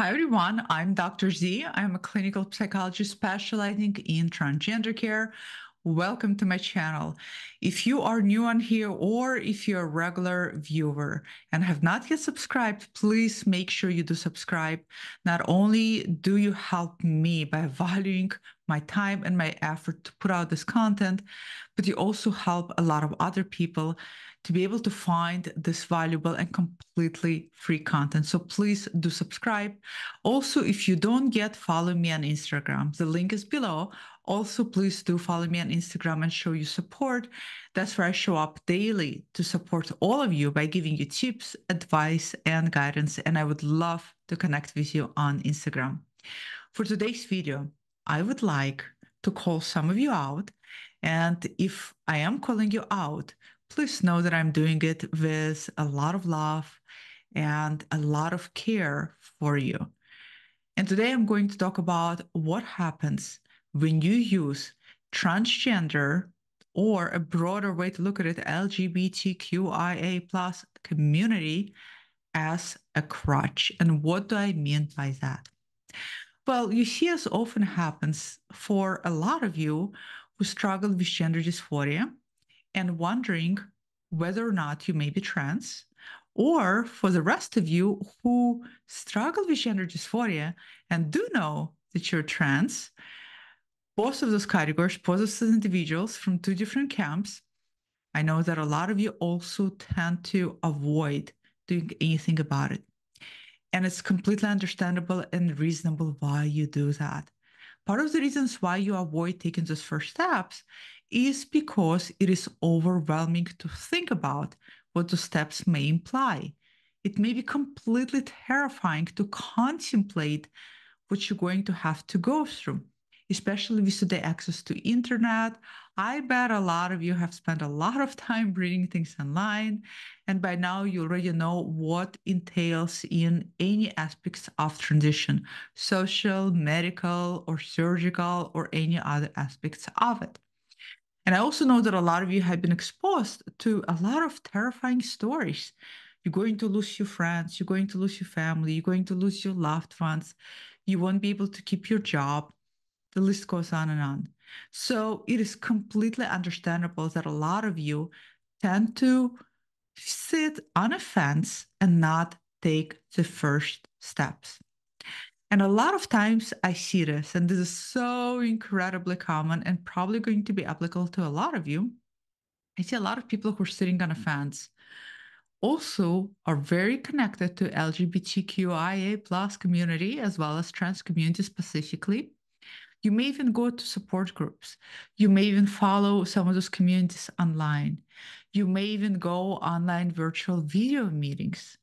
Hi, everyone. I'm Dr. Z. I'm a clinical psychologist specializing in transgender care. Welcome to my channel. If you are new on here or if you're a regular viewer and have not yet subscribed, please make sure you do subscribe. Not only do you help me by valuing my time and my effort to put out this content, but you also help a lot of other people to be able to find this valuable and completely free content. So please do subscribe. Also, if you don't yet follow me on Instagram, the link is below. Also, please do follow me on Instagram and show you support. That's where I show up daily to support all of you by giving you tips, advice, and guidance. And I would love to connect with you on Instagram. For today's video, I would like to call some of you out. And if I am calling you out, please know that I'm doing it with a lot of love and a lot of care for you. And today I'm going to talk about what happens when you use transgender, or a broader way to look at it, LGBTQIA plus community, as a crutch. And what do I mean by that? Well, you see, as often happens for a lot of you who struggle with gender dysphoria and wondering whether or not you may be trans, or for the rest of you who struggle with gender dysphoria and do know that you're trans. Both of those categories pose us as individuals from two different camps. I know that a lot of you also tend to avoid doing anything about it. And it's completely understandable and reasonable why you do that. Part of the reasons why you avoid taking those first steps is because it is overwhelming to think about what those steps may imply. It may be completely terrifying to contemplate what you're going to have to go through, especially with today access to internet. I bet a lot of you have spent a lot of time reading things online, and by now you already know what entails in any aspects of transition, social, medical, or surgical, or any other aspects of it. And I also know that a lot of you have been exposed to a lot of terrifying stories. You're going to lose your friends, you're going to lose your family, you're going to lose your loved ones, you won't be able to keep your job. The list goes on and on. So it is completely understandable that a lot of you tend to sit on a fence and not take the first steps. And a lot of times I see this, and this is so incredibly common and probably going to be applicable to a lot of you. I see a lot of people who are sitting on a fence also are very connected to LGBTQIA plus community as well as trans community specifically. You may even go to support groups. You may even follow some of those communities online. You may even go online virtual video meetings.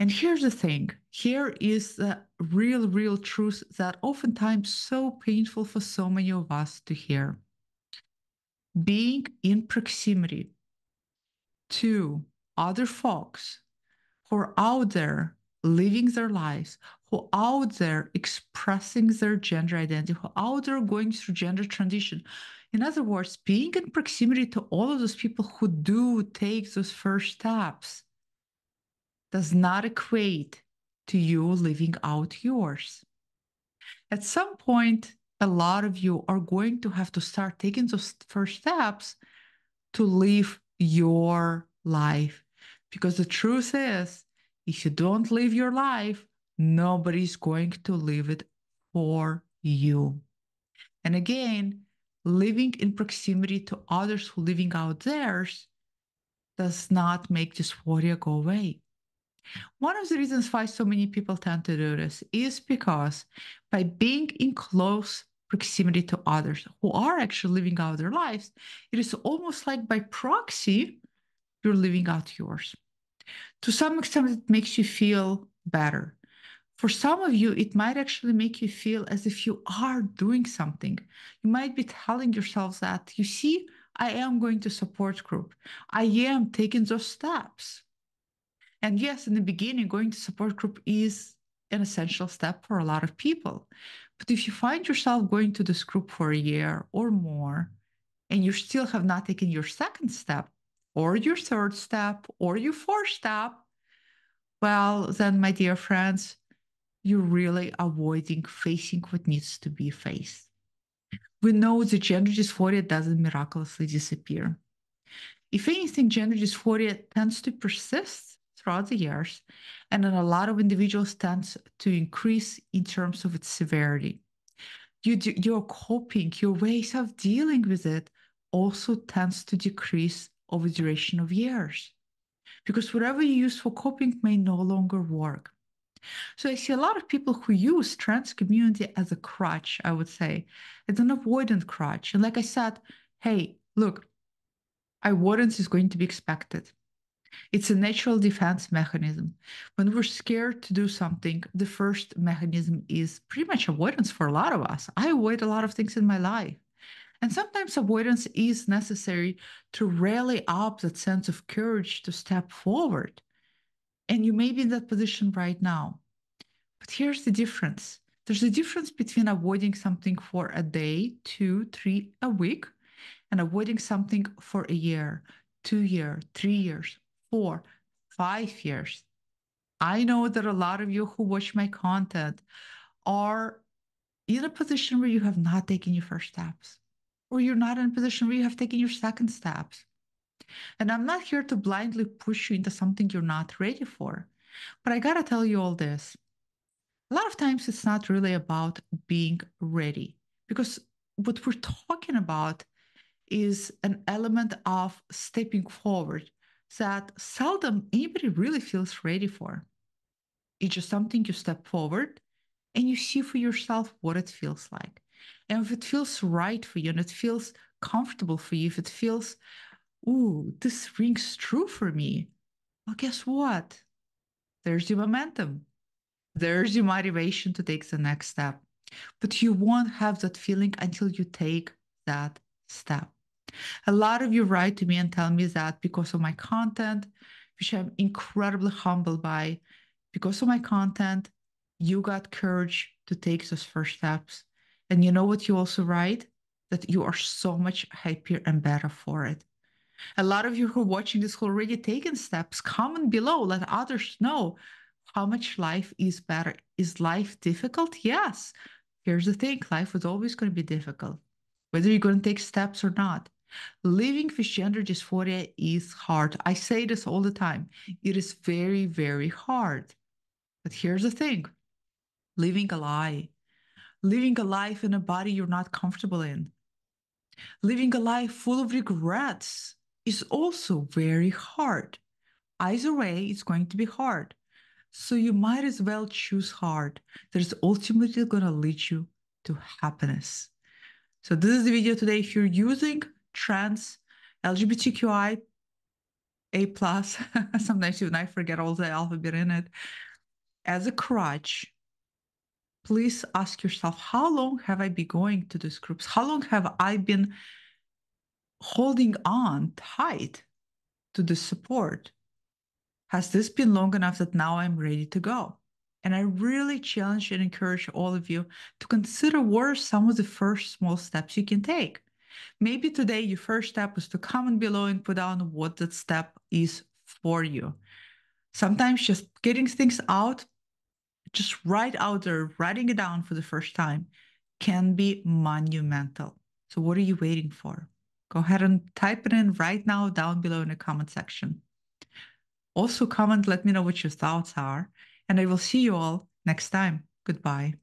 And here's the thing, here is the real truth that oftentimes so painful for so many of us to hear. Being in proximity to other folks who are out there living their lives, who are out there expressing their gender identity, who are out there going through gender transition. In other words, being in proximity to all of those people who do take those first steps does not equate to you living out yours. At some point, a lot of you are going to have to start taking those first steps to live your life. Because the truth is, if you don't live your life, nobody's going to live it for you. And again, living in proximity to others who are living out theirs does not make dysphoria go away. One of the reasons why so many people tend to do this is because by being in close proximity to others who are actually living out their lives, it is almost like by proxy, you're living out yours. To some extent, it makes you feel better. For some of you, it might actually make you feel as if you are doing something. You might be telling yourselves that, you see, I am going to support group. I am taking those steps. And yes, in the beginning, going to support group is an essential step for a lot of people. But if you find yourself going to this group for a year or more, and you still have not taken your second step, or your third step, or your fourth step, well, then, my dear friends, you're really avoiding facing what needs to be faced. We know the gender dysphoria doesn't miraculously disappear. If anything, gender dysphoria tends to persist throughout the years, and in a lot of individuals tends to increase in terms of its severity. Your coping, your ways of dealing with it also tends to decrease over the duration of years because whatever you use for coping may no longer work. So I see a lot of people who use trans community as a crutch, I would say. It's an avoidant crutch. And like I said, hey, look, avoidance is going to be expected. It's a natural defense mechanism. When we're scared to do something, the first mechanism is pretty much avoidance for a lot of us. I avoid a lot of things in my life. And sometimes avoidance is necessary to rally up that sense of courage to step forward. And you may be in that position right now. But here's the difference. There's a difference between avoiding something for a day, two, three, a week, and avoiding something for a year, 2 years, 3 years, 4, 5 years. I know that a lot of you who watch my content are in a position where you have not taken your first steps, or you're not in a position where you have taken your second steps. And I'm not here to blindly push you into something you're not ready for. But I gotta tell you all this. A lot of times it's not really about being ready because what we're talking about is an element of stepping forward that seldom anybody really feels ready for. It's just something you step forward and you see for yourself what it feels like. And if it feels right for you and it feels comfortable for you, if it feels, ooh, this rings true for me, well, guess what? There's your momentum. There's your motivation to take the next step. But you won't have that feeling until you take that step. A lot of you write to me and tell me that because of my content, which I'm incredibly humbled by, because of my content, you got courage to take those first steps. And you know what you also write? That you are so much happier and better for it. A lot of you who are watching this who already taken steps, comment below, let others know how much life is better. Is life difficult? Yes. Here's the thing, life is always going to be difficult, whether you're going to take steps or not. Living with gender dysphoria is hard. I say this all the time. It is very, very hard. But here's the thing, living a lie, living a life in a body you're not comfortable in, living a life full of regrets is also very hard. Either way, it's going to be hard. So you might as well choose hard. That is ultimately going to lead you to happiness. So this is the video today. If you're using trans LGBTQI A plus, sometimes even I forget all the alphabet in it, as a crutch, please ask yourself, how long have I been going to these groups? How long have I been holding on tight to the support? Has this been long enough that now I'm ready to go? And I really challenge and encourage all of you to consider what are some of the first small steps you can take. Maybe today your first step is to comment below and put down what that step is for you. Sometimes just getting things out, just right out there, writing it down for the first time can be monumental. So what are you waiting for? Go ahead and type it in right now down below in the comment section. Also comment, let me know what your thoughts are, and I will see you all next time. Goodbye.